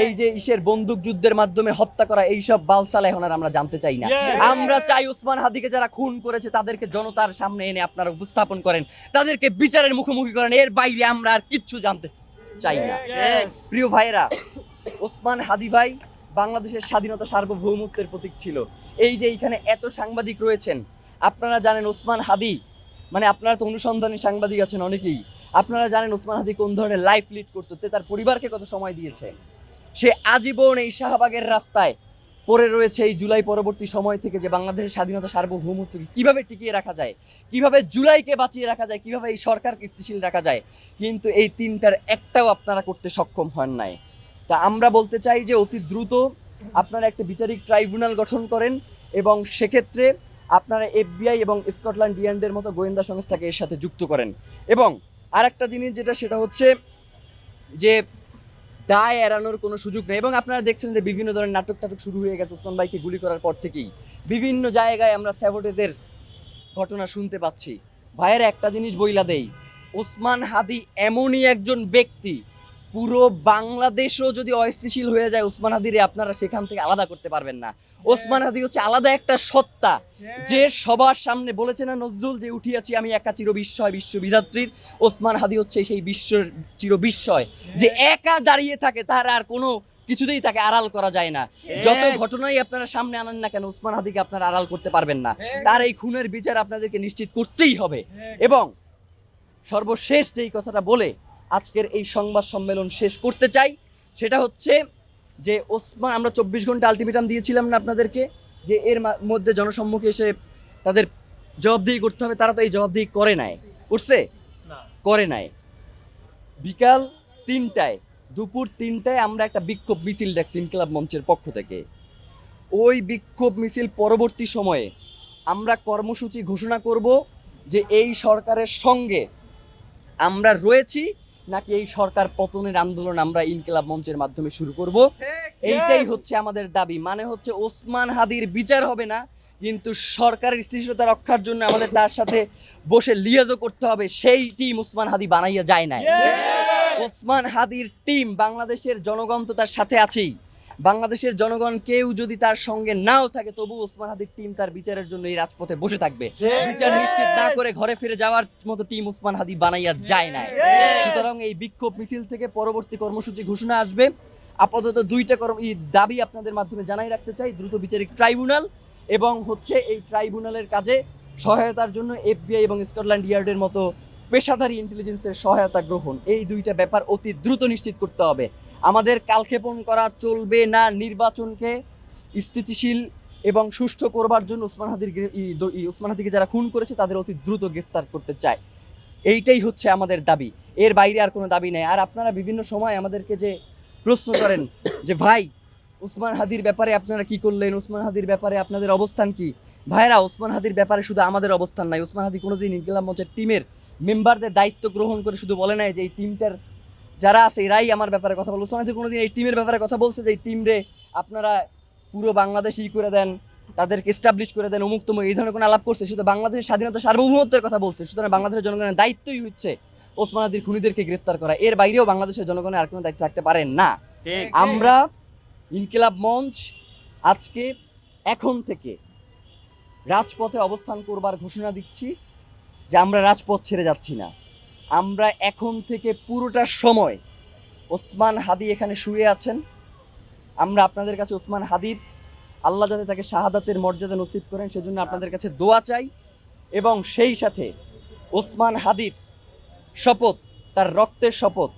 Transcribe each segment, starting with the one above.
এই যে ইসের বন্দুক যুদ্ধের মাধ্যমে হত্যা করা এইসব বালসাল এখন আর আমরা জানতে চাই না। আমরা চাই ওসমান হাদিকে যারা খুন করেছে তাদেরকে জনতার সামনে এনে আপনারা উপস্থাপন করেন, তাদেরকে বিচারের মুখোমুখি করেন। এর বাইরে আমরা আর কিচ্ছু জানতে চাই না। প্রিয় ভাইয়েরা, ওসমান হাদি ভাই বাংলাদেশের স্বাধীনতা সার্বভৌমত্বের প্রতীক ছিল। এই যে এইখানে এত সাংবাদিক রয়েছেন, আপনারা জানেন ওসমান হাদি মানে আপনারা তো অনুসন্ধানী সাংবাদিক আছেন অনেকেই, আপনারা জানেন ওসমান হাদি কোন ধরনের লাইফ লিড করতো, তার পরিবারকে কত সময় দিয়েছে। সে আজীবন এই শাহবাগের রাস্তায় পড়ে রয়েছে এই জুলাই পরবর্তী সময় থেকে, যে বাংলাদেশের স্বাধীনতা সার্বভৌমত্বকে কিভাবে টিকিয়ে রাখা যায়, কিভাবে জুলাইকে বাঁচিয়ে রাখা যায়, কিভাবে এই সরকারকে স্থিতিশীল রাখা যায়। কিন্তু এই তিনটার একটাও আপনারা করতে সক্ষম হন নাই। তা আমরা বলতে চাই যে অতি দ্রুত আপনারা একটা বিচারিক ট্রাইব্যুনাল গঠন করেন এবং সেক্ষেত্রে আপনারা FBI এবং স্কটল্যান্ড ইয়ার্ডের মতো গোয়েন্দা সংস্থাকে এর সাথে যুক্ত করেন। এবং আরেকটা জিনিস যেটা, সেটা হচ্ছে যে দায় এড়ানোর কোনো সুযোগ নেই। এবং আপনারা দেখছেন যে বিভিন্ন ধরনের নাটক শুরু হয়ে গেছে ওসমান ভাইকে গুলি করার পর থেকেই। বিভিন্ন জায়গায় আমরা স্যাবোটেজের ঘটনা শুনতে পাচ্ছি। ভাইয়ের একটা জিনিস বইলা দেই, ওসমান হাদি এমনই একজন ব্যক্তি, পুরো বাংলাদেশও যদি অস্থিতিশীল হয়ে যায় ওসমান হাদিরে আপনারা সেখান থেকে আলাদা করতে পারবেন না। ওসমান হাদি হচ্ছে আলাদা একটা সত্তা, যে সবার সামনে বলেছে না নজরুল, যে উঠিয়াছি আমি একা চির বিস্ময় বিশ্ববিধাত্রীর। ওসমান হাদি হচ্ছে সেই বিশ্বের চির বিস্ময়, যে একা দাঁড়িয়ে থাকে, তার আর কোনো কিছুতেই তাকে আড়াল করা যায় না। যত ঘটনাই আপনারা সামনে আনেন না কেন, ওসমান হাদিকে আপনারা আড়াল করতে পারবেন না। তার এই খুনের বিচার আপনাদেরকে নিশ্চিত করতেই হবে। এবং সর্বশেষ যেই কথাটা বলে আজকের এই সংবাদ সম্মেলন শেষ করতে চাই, সেটা হচ্ছে যে ওসমান, আমরা 24 ঘন্টা আলটিমেটাম দিয়েছিলাম না আপনাদেরকে, যে এর মধ্যে জনসম্মুখে এসে তাদের জবাবদিহি করতে হবে। তারা তো এই জবাবদিহি করে নাই। বিকাল 3টায়, দুপুর 3টায় আমরা একটা বিক্ষোভ মিছিল ডাকছি ইনকিলাব মঞ্চের পক্ষ থেকে। ওই বিক্ষোভ মিছিল পরবর্তী সময়ে আমরা কর্মসূচি ঘোষণা করব যে এই সরকারের সঙ্গে আমরা রয়েছি নাকি এই সরকার পতনের আন্দোলন আমরা ইনকিলাব মঞ্চের মাধ্যমে শুরু করব। এইটাই হচ্ছে আমাদের দাবি। মানে হচ্ছে ওসমান হাদির বিচার হবে না, কিন্তু সরকারের স্থিতিশীলতা রক্ষার জন্য আমাদের তার সাথে বসে লিয়াজও করতে হবে। সেই টিম ওসমান হাদি বানাইয়া যায় না। ওসমান হাদির টিম, বাংলাদেশের জনগণ তো তার সাথে আছেই। বাংলাদেশের জনগণ কেউ যদি তার সঙ্গে নাও থাকে, তবু ওসমান হাদির টিম তার বিচারের জন্য এই রাজপথে বসে থাকবে। বিচার নিশ্চিত না করে ঘরে ফিরে যাওয়ার মতো টিম ওসমান হাদি বানাইয়া যায় না। সুতরাং এই বিক্ষোভ মিছিল থেকে পরবর্তী কর্মসূচি ঘোষণা আসবে। আপাতত দুইটা দাবি আপনাদের মাধ্যমে জানাই রাখতে চাই: দ্রুত বিচারিক ট্রাইব্যুনাল এবং হচ্ছে এই ট্রাইব্যুনালের কাজে সহায়তার জন্য FBI এবং স্কটল্যান্ড ইয়ার্ডের মতো পেশাদারী ইন্টেলিজেন্সের সহায়তা গ্রহণ। এই দুইটা ব্যাপার অতি দ্রুত নিশ্চিত করতে হবে। আমাদের কালক্ষেপণ করা চলবে না। নির্বাচনকে স্থিতিশীল এবং সুষ্ঠু করবার জন্য ওসমান হাদিকে যারা খুন করেছে তাদের অতি দ্রুত গ্রেফতার করতে চায়। এইটাই হচ্ছে আমাদের দাবি, এর বাইরে আর কোনো দাবি নেই। আর আপনারা বিভিন্ন সময় আমাদেরকে যে প্রশ্ন করেন যে ভাই ওসমান হাদির ব্যাপারে আপনারা কি করলেন, ওসমান হাদির ব্যাপারে আপনাদের অবস্থান কি? ভাইরা, ওসমান হাদির ব্যাপারে শুধু আমাদের অবস্থান নাই। ওসমান হাদি কোনোদিন ইনকিলাব মঞ্চের টিমের মেম্বারদের দায়িত্ব গ্রহণ করে শুধু বলে নাই যে এই টিমটার যারা আছে এরাই আমার ব্যাপারে কথা বলে। ওসমান হাদি কোনোদিন এই টিমের ব্যাপারে কথা বলছে যে এই টিমরে আপনারা পুরো বাংলাদেশই করে দেন, তাদেরকে এস্টাবলিশ করে দেন, অমুক তমুক, এই ধরনের কোনো আলাপ করছে? শুধু বাংলাদেশের স্বাধীনতা সার্বভৌমত্বের কথা বলছে। সুতরাং বাংলাদেশের জনগণের দায়িত্বই হচ্ছে ওসমান হাদির খুনিদেরকে গ্রেফতার করা। এর বাইরেও বাংলাদেশের জনগণের আর কোনো দায়িত্ব থাকতে পারেন না। আমরা ইনকিলাব মঞ্চ আজকে এখন থেকে রাজপথে অবস্থান করবার ঘোষণা দিচ্ছি যে আমরা রাজপথ ছেড়ে যাচ্ছি না। আমরা এখন থেকে পুরোটা সময়, ওসমান হাদি এখানে শুয়ে আছেন, আমরা আপনাদের কাছে ওসমান হাদির, আল্লাহ যাতে তাকে শাহাদাতের মর্যাদা নসিব করেন সেজন্য আপনাদের কাছে দোয়া চাই। এবং সেই সাথে ওসমান হাদির শপথ, তার রক্তের শপথ,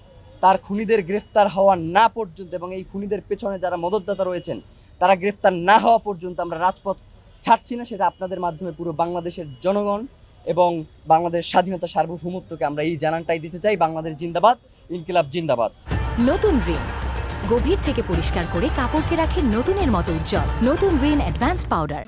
তার খুনিদের গ্রেফতার হওয়া না পর্যন্ত এবং এই খুনিদের পেছনে যারা মদতদাতা রয়েছেন তারা গ্রেফতার না হওয়া পর্যন্ত আমরা রাজপথ ছাড়ছি না। সেটা আপনাদের মাধ্যমে পুরো বাংলাদেশের জনগণ এবং বাংলাদেশ স্বাধীনতা সার্বভৌমত্বকে আমরা এই জানানটাই দিতে চাই। বাংলাদেশ জিন্দাবাদ, ইনকিলাব জিন্দাবাদ। নতুন রিন গভীর থেকে পরিষ্কার করে কাপড়কে রাখে নতুনের মতো উজ্জ্বল। নতুন রিন অ্যাডভান্সড পাউডার।